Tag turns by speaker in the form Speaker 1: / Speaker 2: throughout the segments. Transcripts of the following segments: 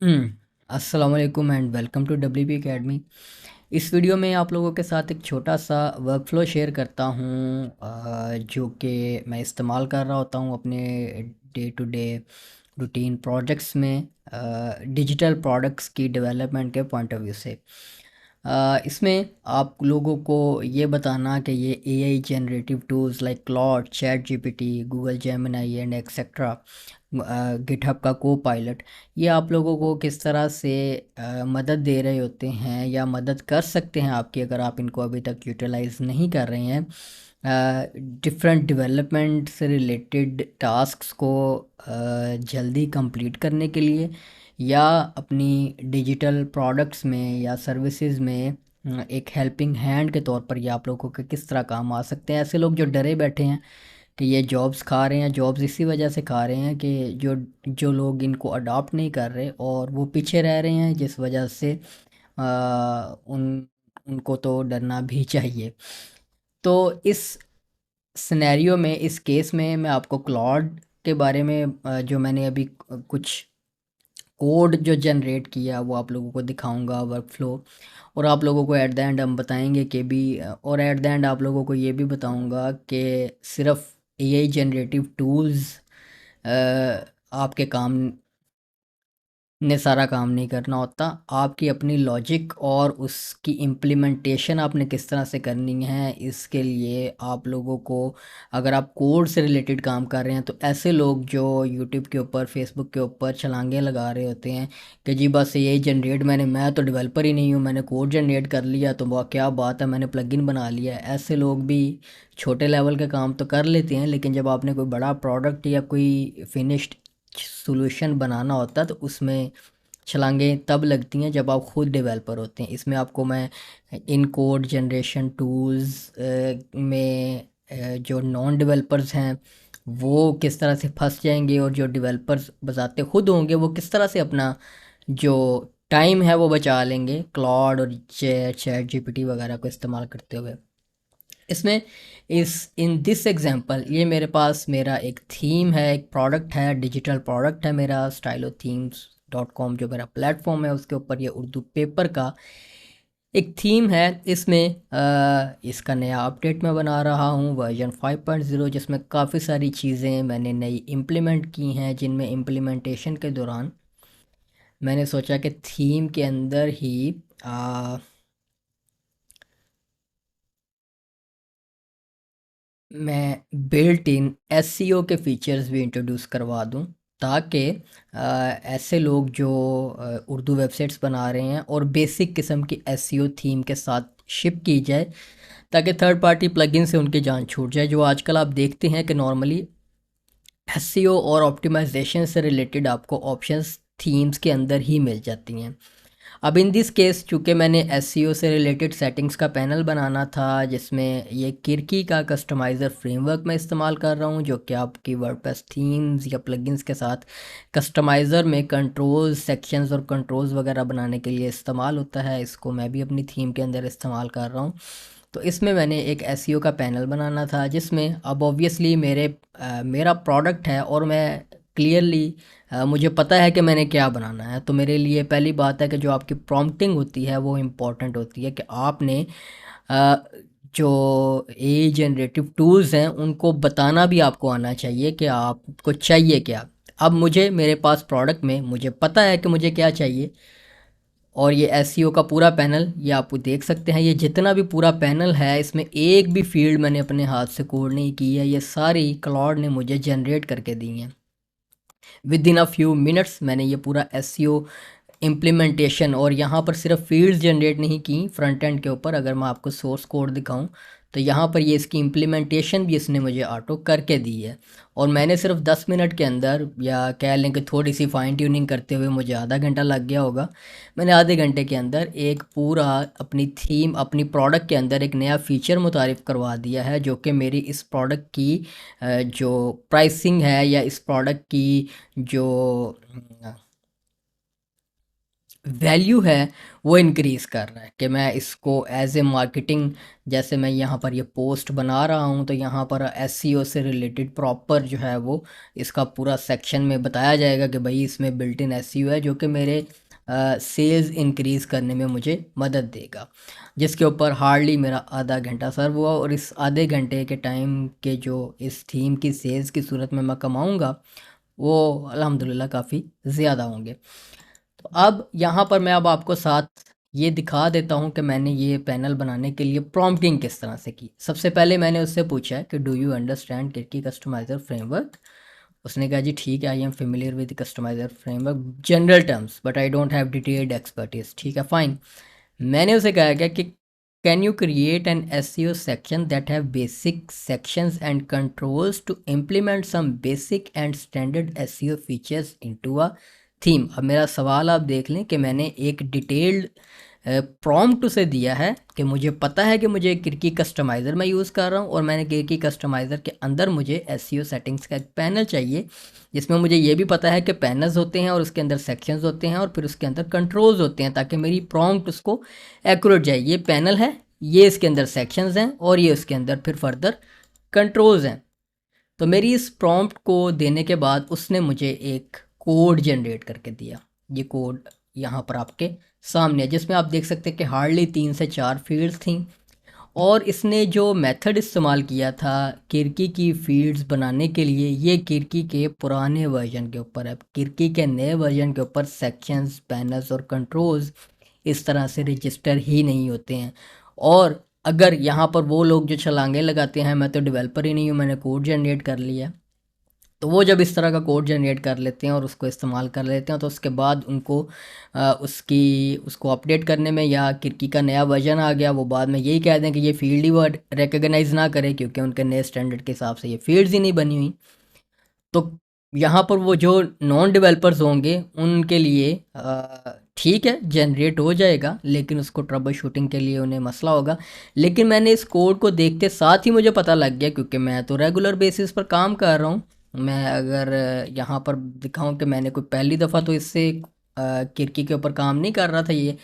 Speaker 1: अस्सलाम वालेकुम and welcome to W P academy. इस वीडियो में आप लोगों के साथ एक छोटा सा वर्कफ्लो शेयर करता हूँ, जो कि मैं इस्तेमाल कर रहा होता हूँ अपने day to day routine projects में, डिजिटल प्रोडक्ट्स की डेवलपमेंट के पॉइंट ऑफ व्यू से। इसमें आप लोगों को ये बताना कि ये AI generative tools like Claude, ChatGPT, Google Gemini and etcetera, GitHub का को पायलट, ये आप लोगों को किस तरह से मदद दे रहे होते हैं या मदद कर सकते हैं आपकी, अगर आप इनको अभी तक यूटिलाइज़ नहीं कर रहे हैं, डिफरेंट डेवलपमेंट से रिलेटेड टास्क्स को जल्दी कंप्लीट करने के लिए, या अपनी डिजिटल प्रोडक्ट्स में या सर्विसेज में एक हेल्पिंग हैंड के तौर पर ये आप लोगों के किस तरह काम आ सकते हैं। ऐसे लोग जो डरे बैठे हैं कि ये जॉब्स खा रहे हैं, जॉब्स इसी वजह से खा रहे हैं कि जो जो लोग इनको अडॉप्ट नहीं कर रहे और वो पीछे रह रहे हैं, जिस वजह से उनको तो डरना भी चाहिए। तो इस सिनेरियो में, इस केस में मैं आपको क्लॉड के बारे में, जो मैंने अभी कुछ कोड जो जनरेट किया वो आप लोगों को दिखाऊंगा, वर्कफ्लो। और आप लोगों को एट द एंड हम बताएंगे कि भी, और एट द एंड आप लोगों को ये भी बताऊंगा कि सिर्फ एआई जनरेटिव टूल्स आपके काम ने सारा काम नहीं करना होता। आपकी अपनी लॉजिक और उसकी इम्प्लीमेंटेशन आपने किस तरह से करनी है, इसके लिए आप लोगों को, अगर आप कोड से रिलेटेड काम कर रहे हैं, तो ऐसे लोग जो यूट्यूब के ऊपर, फेसबुक के ऊपर छलांगे लगा रहे होते हैं कि जी बस यही जनरेट, मैं तो डेवलपर ही नहीं हूँ, मैंने कोड जनरेट कर लिया तो वाह क्या बात है, मैंने प्लगइन बना लिया है। ऐसे लोग भी छोटे लेवल के काम तो कर लेते हैं, लेकिन जब आपने कोई बड़ा प्रोडक्ट या कोई फिनिश्ड सॉल्यूशन बनाना होता है तो उसमें छलांगें तब लगती हैं जब आप खुद डेवलपर होते हैं। इसमें आपको मैं इन कोड जनरेशन टूल्स में, जो नॉन डेवलपर्स हैं वो किस तरह से फंस जाएंगे, और जो डेवलपर्स बजाते खुद होंगे वो किस तरह से अपना जो टाइम है वो बचा लेंगे क्लॉड और चैट जीपीटी वगैरह को इस्तेमाल करते हुए। इसमें इस इन दिस एग्जांपल, ये मेरे पास मेरा एक थीम है, एक प्रोडक्ट है, डिजिटल प्रोडक्ट है मेरा, स्टाइलो थीम्स डॉट कॉम जो मेरा प्लेटफॉर्म है, उसके ऊपर ये उर्दू पेपर का एक थीम है। इसमें इसका नया अपडेट मैं बना रहा हूँ, वर्जन 5.0, जिसमें काफ़ी सारी चीज़ें मैंने नई इम्प्लीमेंट की हैं, जिनमें इम्प्लीमेंटेशन के दौरान मैंने सोचा कि थीम के अंदर ही मैं बिल्ट इन एसईओ के फीचर्स भी इंट्रोड्यूस करवा दूं, ताकि ऐसे लोग जो उर्दू वेबसाइट्स बना रहे हैं और बेसिक किस्म की एसईओ थीम के साथ शिप की जाए, ताकि थर्ड पार्टी प्लगइन से उनकी जान छूट जाए। जो आजकल आप देखते हैं कि नॉर्मली एसईओ और ऑप्टिमाइजेशन से रिलेटेड आपको ऑप्शंस थीम्स के अंदर ही मिल जाती हैं। अब इन दिस केस, चूँकि मैंने एसईओ से रिलेटेड सेटिंग्स का पैनल बनाना था, जिसमें ये किरकी का कस्टमाइज़र फ्रेमवर्क मैं इस्तेमाल कर रहा हूँ, जो कि आपकी वर्डप्रेस थीम्स या प्लगइन्स के साथ कस्टमाइज़र में कंट्रोल्स, सेक्शंस और कंट्रोल्स वगैरह बनाने के लिए इस्तेमाल होता है। इसको मैं भी अपनी थीम के अंदर इस्तेमाल कर रहा हूँ। तो इसमें मैंने एक एसईओ का पैनल बनाना था, जिसमें अब ऑब्वियसली मेरा प्रोडक्ट है और मैं क्लियरली, मुझे पता है कि मैंने क्या बनाना है। तो मेरे लिए पहली बात है कि जो आपकी प्रॉम्प्टिंग होती है वो इम्पॉर्टेंट होती है, कि आपने अ, जो ए जनरेटिव टूल्स हैं उनको बताना भी आपको आना चाहिए कि आपको चाहिए क्या। अब मुझे, मेरे पास प्रोडक्ट में मुझे पता है कि मुझे क्या चाहिए, और ये एसईओ का पूरा पैनल ये आप देख सकते हैं। ये जितना भी पूरा पैनल है, इसमें एक भी फील्ड मैंने अपने हाथ से कोड नहीं की है, ये सारी क्लाउड ने मुझे जनरेट करके दी हैं। With in a few minutes मैंने ये पूरा एसईओ इम्प्लीमेंटेशन, और यहाँ पर सिर्फ फील्ड्स जनरेट नहीं की फ्रंट एंड के ऊपर, अगर मैं आपको सोर्स कोड दिखाऊं तो यहाँ पर ये इसकी इम्प्लीमेंटेशन भी इसने मुझे ऑटो करके दी है। और मैंने सिर्फ 10 मिनट के अंदर, या कह लें कि थोड़ी सी फाइन ट्यूनिंग करते हुए मुझे आधा घंटा लग गया होगा, मैंने आधे घंटे के अंदर एक पूरा अपनी थीम, अपनी प्रोडक्ट के अंदर एक नया फ़ीचर मुतारिफ़ करवा दिया है, जो कि मेरी इस प्रोडक्ट की जो प्राइसिंग है, या इस प्रोडक्ट की जो वैल्यू है वो इंक्रीज़ कर रहा है कि मैं इसको एज ए मार्केटिंग, जैसे मैं यहाँ पर ये पोस्ट बना रहा हूँ तो यहाँ पर एसईओ से रिलेटेड प्रॉपर जो है वो इसका पूरा सेक्शन में बताया जाएगा कि भाई इसमें बिल्ट इन एसईओ है जो कि मेरे सेल्स इंक्रीज़ करने में मुझे मदद देगा, जिसके ऊपर हार्डली मेरा आधा घंटा सर्व हुआ। और इस आधे घंटे के टाइम के जो इस थीम की सेल्स की सूरत में मैं कमाऊँगा वो अल्हम्दुलिल्लाह काफ़ी ज़्यादा होंगे। तो अब यहाँ पर मैं अब आपको साथ ये दिखा देता हूँ कि मैंने ये पैनल बनाने के लिए प्रॉम्प्टिंग किस तरह से की। सबसे पहले मैंने उससे पूछा है कि do you understand Kirki customizer framework. उसने कहा जी ठीक है, I am familiar with customizer framework general terms but I don't have detailed expertise. ठीक है, फाइन। मैंने उसे कहा क्या कि can you create an SEO section that have basic sections and controls to implement some basic and standard SEO features into a theme. अब मेरा सवाल आप देख लें कि मैंने एक डिटेल्ड प्रॉम्प्ट उसे दिया है कि मुझे पता है कि मुझे किरकी कस्टमाइज़र मैं यूज़ कर रहा हूँ और मैंने किरकी कस्टमाइज़र के अंदर मुझे एसईओ सेटिंग्स का एक पैनल चाहिए जिसमें मुझे ये भी पता है कि पैनल्स होते हैं और उसके अंदर सेक्शंस होते हैं और फिर उसके अंदर कंट्रोल्स होते हैं, ताकि मेरी प्रॉम्प्ट उसको एक्यूरेट जाए। ये पैनल है, ये इसके अंदर सेक्शंस हैं और ये उसके अंदर फिर फर्दर कंट्रोल्स हैं। तो मेरी इस प्रॉम्प्ट को देने के बाद उसने मुझे एक कोड जनरेट करके दिया। ये कोड यहाँ पर आपके सामने है, जिसमें आप देख सकते हैं कि हार्डली 3 से 4 फील्ड्स थी। और इसने जो मेथड इस्तेमाल किया था किरकी की फील्ड्स बनाने के लिए, ये किरकी के पुराने वर्जन के ऊपर है। किरकी के नए वर्जन के ऊपर सेक्शंस, पैनल्स और कंट्रोल्स इस तरह से रजिस्टर ही नहीं होते हैं। और अगर यहाँ पर वो लोग जो छलांगे लगाते हैं, मैं तो डेवलपर ही नहीं हूँ, मैंने कोड जनरेट कर लिया, तो वो जब इस तरह का कोड जनरेट कर लेते हैं और उसको इस्तेमाल कर लेते हैं तो उसके बाद उनको उसको अपडेट करने में, या किरकी का नया वर्जन आ गया, वो बाद में यही कह दें कि ये फील्ड ही वो रिकग्नाइज़ ना करे क्योंकि उनके नए स्टैंडर्ड के हिसाब से ये फील्ड्स ही नहीं बनी हुई। तो यहाँ पर वो जो नॉन डेवलपर्स होंगे उनके लिए ठीक है जनरेट हो जाएगा, लेकिन उसको ट्रबल शूटिंग के लिए उन्हें मसला होगा। लेकिन मैंने इस कोड को देखते साथ ही मुझे पता लग गया, क्योंकि मैं तो रेगुलर बेसिस पर काम कर रहा हूँ। मैं अगर यहाँ पर दिखाऊं कि मैंने कोई पहली दफ़ा तो इससे किरकी के ऊपर काम नहीं कर रहा था, ये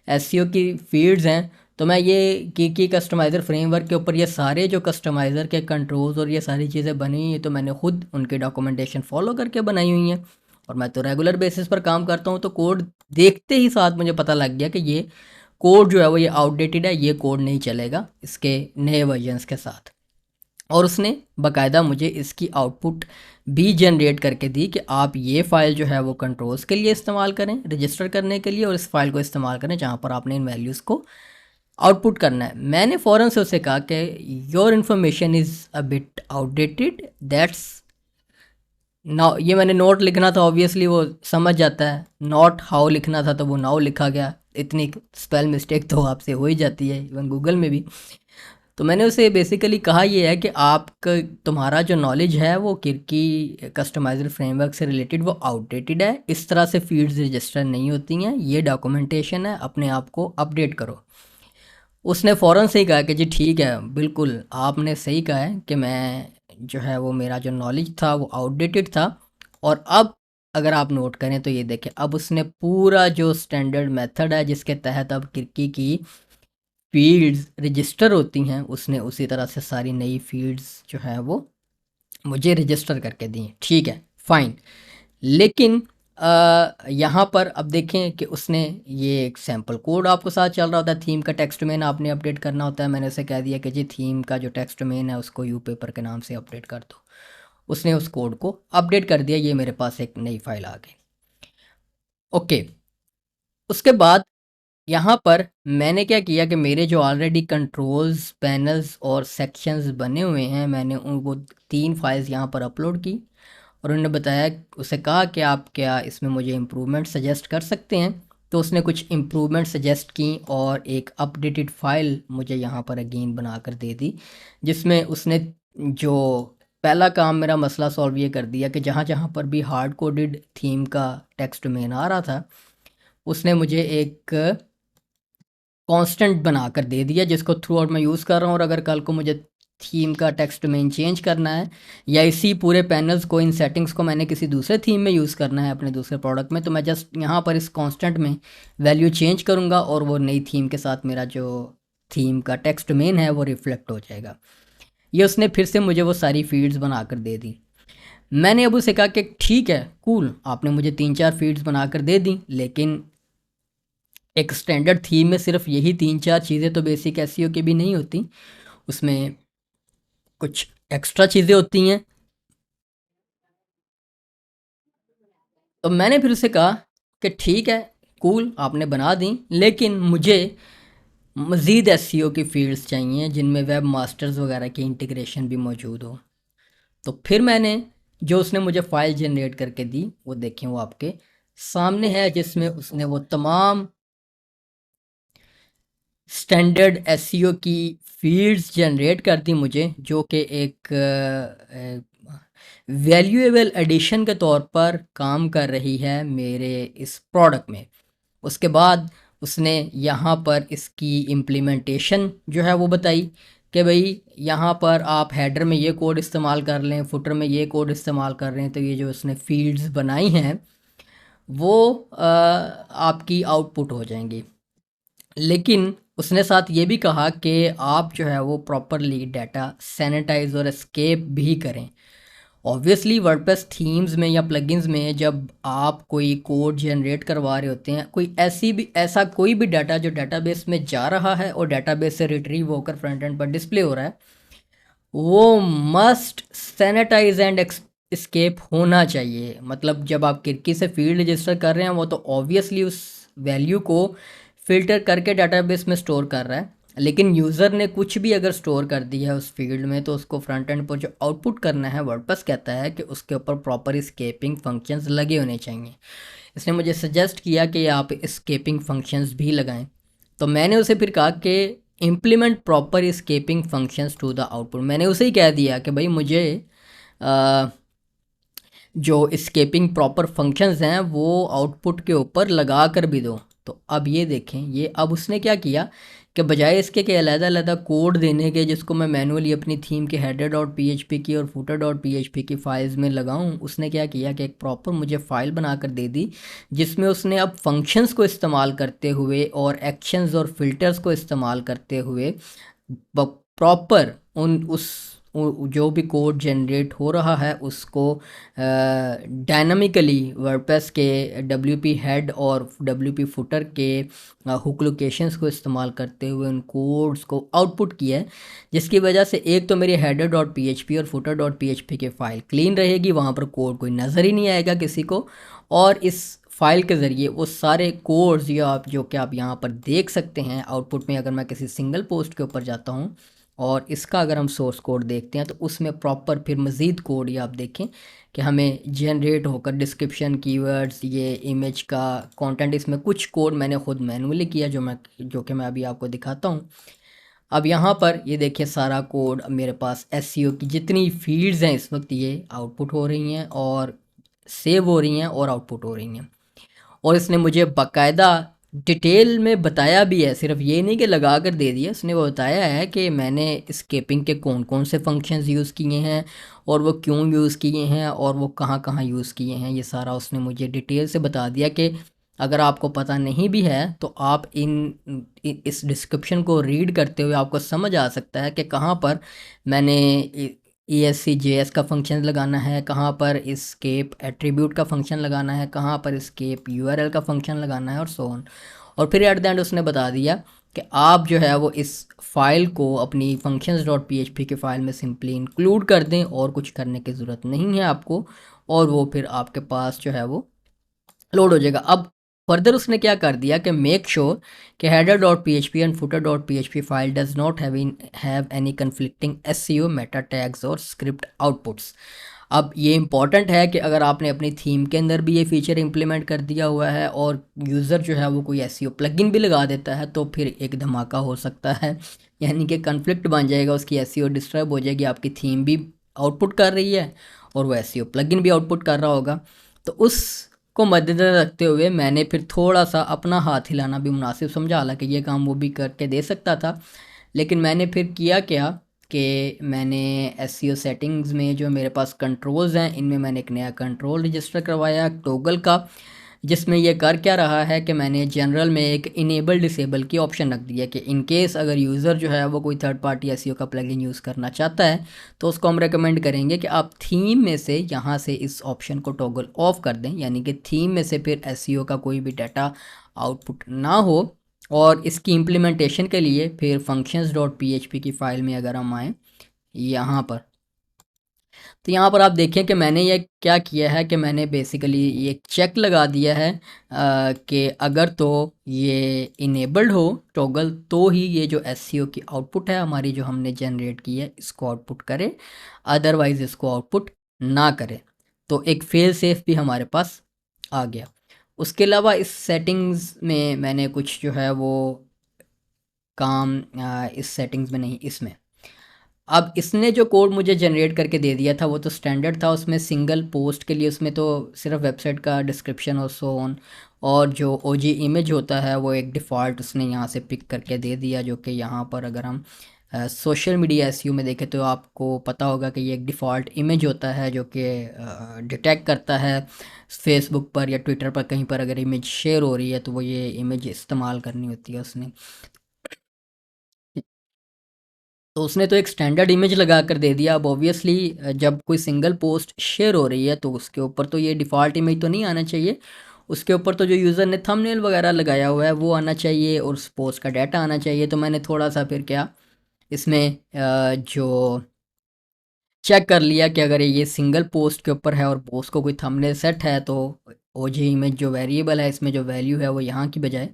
Speaker 1: एसईओ की फील्ड्स हैं। तो मैं ये किरकी कस्टमाइज़र फ्रेमवर्क के ऊपर ये सारे जो कस्टमाइज़र के कंट्रोल्स और ये सारी चीज़ें बनी हुई हैं तो मैंने खुद उनके डॉक्यूमेंटेशन फॉलो करके बनाई हुई हैं। और मैं तो रेगुलर बेसिस पर काम करता हूँ, तो कोड देखते ही साथ मुझे पता लग गया कि ये कोड जो है वो ये आउटडेटेड है, ये कोड नहीं चलेगा इसके नए वर्जन्स के साथ। और उसने बाकायदा मुझे इसकी आउटपुट भी जनरेट करके दी कि आप ये फ़ाइल जो है वो कंट्रोल्स के लिए इस्तेमाल करें, रजिस्टर करने के लिए, और इस फाइल को इस्तेमाल करें जहाँ पर आपने इन वैल्यूज़ को आउटपुट करना है। मैंने फ़ौरन से उसे कहा कि your information is a bit outdated that's now. ये मैंने नोट लिखना था, ऑब्वियसली वो समझ जाता है। नॉट हाउ लिखना था तो वो नाउ लिखा गया। इतनी स्पेल मिस्टेक तो आपसे हो ही जाती है, इवन गूगल में भी। तो मैंने उसे बेसिकली कहा ये है कि आपका तुम्हारा जो नॉलेज है वो किरकी कस्टमाइजर फ्रेमवर्क से रिलेटेड वो आउटडेटेड है। इस तरह से फील्ड्स रजिस्टर नहीं होती हैं, ये डॉक्यूमेंटेशन है, अपने आप को अपडेट करो। उसने फ़ौरन से ही कहा कि जी ठीक है, बिल्कुल आपने सही कहा है कि मैं जो है वो मेरा जो नॉलेज था वो आउटडेटेड था। और अब अगर आप नोट करें तो ये देखें, अब उसने पूरा जो स्टैंडर्ड मेथड है जिसके तहत अब किरकी की फील्ड्स रजिस्टर होती हैं, उसने उसी तरह से सारी नई फील्ड्स जो है वो मुझे रजिस्टर करके दी। ठीक है, फाइन। लेकिन यहाँ पर अब देखें कि उसने ये एक सैम्पल कोड आपको साथ चल रहा होता है। थीम का टेक्स्ट मेन आपने अपडेट करना होता है। मैंने उसे कह दिया कि जी थीम का जो टेक्स्ट मेन है उसको यू पेपर के नाम से अपडेट कर दो। उसने उस कोड को अपडेट कर दिया, ये मेरे पास एक नई फाइल आ गई। ओके, उसके बाद यहाँ पर मैंने क्या किया कि मेरे जो ऑलरेडी कंट्रोल्स, पैनल्स और सेक्शंस बने हुए हैं, मैंने उन वो 3 फाइल्स यहाँ पर अपलोड की। और उन्होंने बताया, उसे कहा कि आप क्या इसमें मुझे इम्प्रूवमेंट सजेस्ट कर सकते हैं। तो उसने कुछ इम्प्रूवमेंट सजेस्ट की और एक अपडेटेड फ़ाइल मुझे यहाँ पर अगेन बना कर दे दी, जिसमें उसने जो पहला काम मेरा मसला सॉल्व ये कर दिया कि जहाँ जहाँ पर भी हार्ड कोडेड थीम का टेक्स्ट मेन आ रहा था, उसने मुझे एक कांस्टेंट बनाकर दे दिया जिसको थ्रू आउट मैं यूज़ कर रहा हूँ। और अगर कल को मुझे थीम का टेक्स्ट मेन चेंज करना है, या इसी पूरे पैनल्स को, इन सेटिंग्स को मैंने किसी दूसरे थीम में यूज़ करना है अपने दूसरे प्रोडक्ट में, तो मैं जस्ट यहाँ पर इस कांस्टेंट में वैल्यू चेंज करूँगा और वो नई थीम के साथ मेरा जो थीम का टेक्स्ट मेन है वो रिफ्लेक्ट हो जाएगा। ये उसने फिर से मुझे वो सारी फील्ड्स बना कर दे दी। मैंने अब उसे कहा कि ठीक है कूल, आपने मुझे 3-4 फील्ड्स बना कर दे दी, लेकिन एक स्टैंडर्ड थीम में सिर्फ यही 3-4 चीज़ें तो बेसिक एसईओ की भी नहीं होती, उसमें कुछ एक्स्ट्रा चीज़ें होती हैं। तो मैंने फिर उसे कहा कि ठीक है कूल, आपने बना दी, लेकिन मुझे मज़ीद एसईओ की फील्ड्स चाहिए जिनमें वेब मास्टर्स वगैरह की इंटीग्रेशन भी मौजूद हो। तो फिर मैंने जो उसने मुझे फ़ाइल जनरेट करके दी वो देखें, वो आपके सामने है, जिसमें उसने वो तमाम स्टैंडर्ड एसईओ की फील्ड्स जनरेट कर दी मुझे, जो कि एक वैल्यूएबल एडिशन के तौर पर काम कर रही है मेरे इस प्रोडक्ट में। उसके बाद उसने यहाँ पर इसकी इम्प्लीमेंटेशन जो है वो बताई कि भाई यहाँ पर आप हेडर में ये कोड इस्तेमाल कर लें, फुटर में ये कोड इस्तेमाल कर रहे हैं, तो ये जो उसने फील्ड्स बनाई हैं वो आपकी आउटपुट हो जाएंगी। लेकिन उसने साथ ये भी कहा कि आप जो है वो प्रॉपरली डाटा सैनिटाइज और एस्केप भी करें। ऑब्वियसली वर्डप्रेस थीम्स में या प्लगइन्स में जब आप कोई कोड जनरेट करवा रहे होते हैं, कोई ऐसा कोई भी डाटा जो डाटाबेस में जा रहा है और डाटाबेस से रिट्रीव होकर फ्रंट एंड पर डिस्प्ले हो रहा है, वो मस्ट सैनिटाइज एंड एस्केप होना चाहिए। मतलब जब आप किरकी से फील्ड रजिस्टर कर रहे हैं, वो तो ऑब्वियसली उस वैल्यू को फ़िल्टर करके डाटाबेस में स्टोर कर रहा है, लेकिन यूज़र ने कुछ भी अगर स्टोर कर दिया है उस फील्ड में, तो उसको फ्रंट एंड पर जो आउटपुट करना है, वर्डप्रेस कहता है कि उसके ऊपर प्रॉपर एस्केपिंग फंक्शंस लगे होने चाहिए। इसने मुझे सजेस्ट किया कि आप एस्केपिंग फंक्शंस भी लगाएं। तो मैंने उसे फिर कहा कि implement proper escaping functions to the output. मैंने उसे ही कह दिया कि भाई मुझे जो एस्केपिंग प्रॉपर फंक्शंस हैं वो आउटपुट के ऊपर लगा कर भी दो। तो अब ये देखें, ये अब उसने क्या किया कि बजाय इसके कि अलग-अलग कोड देने के जिसको मैं मैनुअली अपनी थीम के हेडर डॉट पीएचपी की और फूटर डॉट पीएचपी की फाइल्स में लगाऊं, उसने क्या किया कि एक प्रॉपर मुझे फ़ाइल बनाकर दे दी, जिसमें उसने अब फंक्शंस को इस्तेमाल करते हुए और एक्शंस और फिल्टर्स को इस्तेमाल करते हुए प्रॉपर जो भी कोड जनरेट हो रहा है उसको डायनामिकली वर्डप्रेस के डब्ल्यूपी हेड और डब्ल्यूपी फुटर के हुक लोकेशंस को इस्तेमाल करते हुए उन कोड्स को आउटपुट किया है, जिसकी वजह से एक तो मेरी हेडर डॉट पीएचपी और फुटर डॉट पीएचपी की फ़ाइल क्लीन रहेगी, वहाँ पर कोड कोई नज़र ही नहीं आएगा किसी को, और इस फाइल के ज़रिए वो सारे कोड्स या आप जो कि आप यहाँ पर देख सकते हैं आउटपुट में, अगर मैं किसी सिंगल पोस्ट के ऊपर जाता हूँ और इसका अगर हम सोर्स कोड देखते हैं तो उसमें प्रॉपर फिर मज़ीद कोड ये आप देखें कि हमें जनरेट होकर डिस्क्रिप्शन, कीवर्ड्स, ये इमेज का कंटेंट, इसमें कुछ कोड मैंने खुद मैनुअली किया जो कि मैं अभी आपको दिखाता हूँ। अब यहाँ पर ये देखिए सारा कोड मेरे पास एसईओ की जितनी फील्ड्स हैं इस वक्त ये आउटपुट हो रही हैं और सेव हो रही हैं और आउटपुट हो रही हैं। और इसने मुझे बाकायदा डिटेल में बताया भी है, सिर्फ ये नहीं कि लगा कर दे दिया, उसने वो बताया है कि मैंने स्केपिंग के कौन कौन से फंक्शंस यूज़ किए हैं और वो क्यों यूज़ किए हैं और वो कहाँ कहाँ यूज़ किए हैं। ये सारा उसने मुझे डिटेल से बता दिया कि अगर आपको पता नहीं भी है तो आप इस डिस्क्रिप्शन को रीड करते हुए आपको समझ आ सकता है कि कहाँ पर मैंने ESC.js का फंक्शन लगाना है, कहाँ पर escape एट्रीब्यूट का फंक्शन लगाना है, कहाँ पर escape URL का फंक्शन लगाना है और सो ऑन। और फिर एट द एंड उसने बता दिया कि आप जो है वो इस फाइल को अपनी functions.php की फ़ाइल में सिंपली इंक्लूड कर दें और कुछ करने की ज़रूरत नहीं है आपको, और वो फिर आपके पास जो है वो लोड हो जाएगा। अब फर्दर उसने क्या कर दिया कि मेक श्योर कि header dot P H P and footer dot P H P file does not have any conflicting SEO Meta tags और स्क्रिप्ट आउटपुट्स। अब ये इंपॉर्टेंट है कि अगर आपने अपनी थीम के अंदर भी ये फीचर इंप्लीमेंट कर दिया हुआ है और यूज़र जो है वो कोई एसईओ प्लगइन भी लगा देता है तो फिर एक धमाका हो सकता है, यानी कि कन्फ्लिक्ट बन जाएगा, उसकी एसईओ डिस्टर्ब हो जाएगी, आपकी थीम भी आउटपुट कर रही है और वो एसईओ प्लगइन भी आउटपुट कर रहा होगा। तो उस को मद्देनज़र रखते हुए मैंने फिर थोड़ा सा अपना हाथ हिलाना भी मुनासिब समझा, हालांकि ये काम वो भी करके दे सकता था, लेकिन मैंने फिर किया क्या कि मैंने एसईओ सेटिंग्स में जो मेरे पास कंट्रोल्स हैं इनमें मैंने एक नया कंट्रोल रजिस्टर करवाया टॉगल का, जिसमें ये कर क्या रहा है कि मैंने जनरल में एक इनेबल डिसेबल की ऑप्शन रख दिया कि इन केस अगर यूज़र जो है वो कोई थर्ड पार्टी एसईओ का प्लगइन यूज़ करना चाहता है तो उसको हम रेकमेंड करेंगे कि आप थीम में से यहाँ से इस ऑप्शन को टॉगल ऑफ कर दें, यानी कि थीम में से फिर एसईओ का कोई भी डाटा आउटपुट ना हो। और इसकी इम्प्लीमेंटेशन के लिए फिर functions.php की फ़ाइल में अगर हम आएँ यहाँ पर, तो यहाँ पर आप देखें कि मैंने ये क्या किया है कि मैंने बेसिकली ये चेक लगा दिया है कि अगर तो ये इनेबल्ड हो टॉगल तो ही ये जो एससीओ की आउटपुट है हमारी जो हमने जनरेट की है इसको आउटपुट करे, अदरवाइज़ इसको आउटपुट ना करे। तो एक फेल सेफ भी हमारे पास आ गया। उसके अलावा इस सेटिंग्स में मैंने कुछ जो है वो काम इस सेटिंग्स में नहीं, इसमें अब इसने जो कोड मुझे जनरेट करके दे दिया था वो तो स्टैंडर्ड था, उसमें सिंगल पोस्ट के लिए उसमें तो सिर्फ वेबसाइट का डिस्क्रिप्शन और सो ऑन, और जो ओजी इमेज होता है वो एक डिफ़ॉल्ट उसने यहाँ से पिक करके दे दिया, जो कि यहाँ पर अगर हम सोशल मीडिया एसईओ में देखें तो आपको पता होगा कि ये एक डिफ़ॉल्ट इमेज होता है जो कि डिटेक्ट करता है फेसबुक पर या ट्विटर पर कहीं पर अगर इमेज शेयर हो रही है तो वो ये इमेज इस्तेमाल करनी होती है उसने। तो उसने तो एक स्टैंडर्ड इमेज लगा कर दे दिया। अब ऑब्वियसली जब कोई सिंगल पोस्ट शेयर हो रही है तो उसके ऊपर तो ये डिफ़ॉल्ट इमेज तो नहीं आना चाहिए, उसके ऊपर तो जो यूज़र ने थंबनेल वगैरह लगाया हुआ है वो आना चाहिए और उस पोस्ट का डाटा आना चाहिए। तो मैंने थोड़ा सा फिर क्या इसमें जो चेक कर लिया कि अगर ये सिंगल पोस्ट के ऊपर है और पोस्ट को कोई थंबनेल सेट है तो ओजी इमेज जो वेरिएबल है इसमें जो वैल्यू है वो यहाँ की बजाय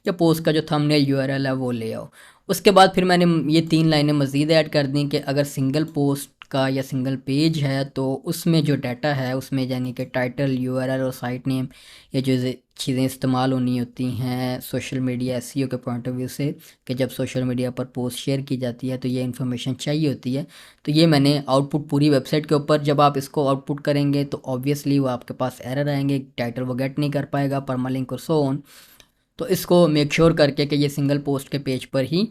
Speaker 1: या पोस्ट का जो थंबनेल यूआरएल है वो ले आओ। उसके बाद फिर मैंने ये 3 लाइनें मज़ीद ऐड कर दी कि अगर सिंगल पोस्ट का या सिंगल पेज है तो उसमें जो डाटा है उसमें यानी कि टाइटल यूआरएल और साइट नेम ये जो चीज़ें इस्तेमाल होनी होती हैं सोशल मीडिया एसईओ के पॉइंट ऑफ व्यू से, कि जब सोशल मीडिया पर पोस्ट शेयर की जाती है तो ये इन्फॉर्मेशन चाहिए होती है। तो ये मैंने आउटपुट पूरी वेबसाइट के ऊपर जब आप इसको आउटपुट करेंगे तो ऑब्वियसली वो आपके पास एरर आएंगे, टाइटल वो गेट नहीं कर पाएगा, परमालिंक और सो ऑन। तो इसको मेक श्योर करके कि ये सिंगल पोस्ट के पेज पर ही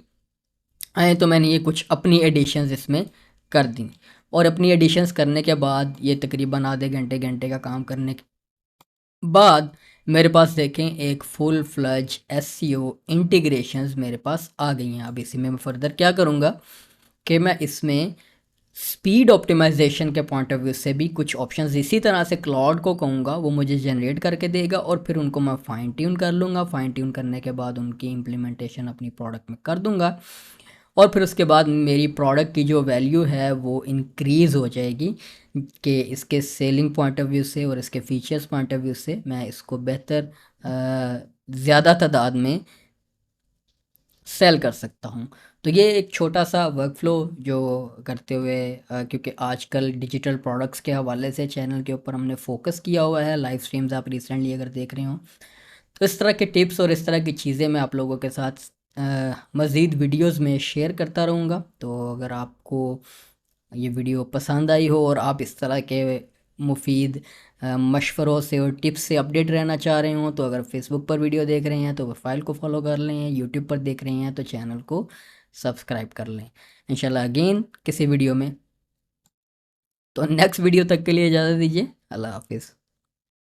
Speaker 1: आए तो मैंने ये कुछ अपनी एडिशंस इसमें कर दी। और अपनी एडिशंस करने के बाद ये तकरीबन आधे घंटे घंटे का काम करने के बाद मेरे पास देखें एक फुल फ्लज एसईओ इंटीग्रेशंस मेरे पास आ गई हैं। अब इसी में मैं फर्दर क्या करूँगा कि मैं इसमें स्पीड ऑप्टिमाइजेशन के पॉइंट ऑफ व्यू से भी कुछ ऑप्शंस इसी तरह से क्लाउड को कहूँगा वो मुझे जनरेट करके देगा और फिर उनको मैं फ़ाइन ट्यून कर लूँगा। फ़ाइन ट्यून करने के बाद उनकी इम्प्लीमेंटेशन अपनी प्रोडक्ट में कर दूँगा और फिर उसके बाद मेरी प्रोडक्ट की जो वैल्यू है वो इंक्रीज़ हो जाएगी कि इसके सेलिंग पॉइंट ऑफ व्यू से और इसके फीचर्स पॉइंट ऑफ व्यू से मैं इसको बेहतर ज़्यादा तादाद में सेल कर सकता हूँ। तो ये एक छोटा सा वर्कफ्लो जो करते हुए क्योंकि आजकल डिजिटल प्रोडक्ट्स के हवाले से चैनल के ऊपर हमने फोकस किया हुआ है, लाइव स्ट्रीम्स आप रिसेंटली अगर देख रहे हो तो इस तरह के टिप्स और इस तरह की चीज़ें मैं आप लोगों के साथ मज़ीद वीडियोस में शेयर करता रहूँगा। तो अगर आपको ये वीडियो पसंद आई हो और आप इस तरह के मुफीद मशवरों से और टिप्स से अपडेट रहना चाह रहे हो तो अगर फेसबुक पर वीडियो देख रहे हैं तो प्रोफाइल को फॉलो कर लें, यूट्यूब पर देख रहे हैं तो चैनल को सब्सक्राइब कर लें। इंशाल्लाह अगेन किसी वीडियो में, तो नेक्स्ट वीडियो तक के लिए इजाज़त दीजिए। अल्लाह हाफिज़।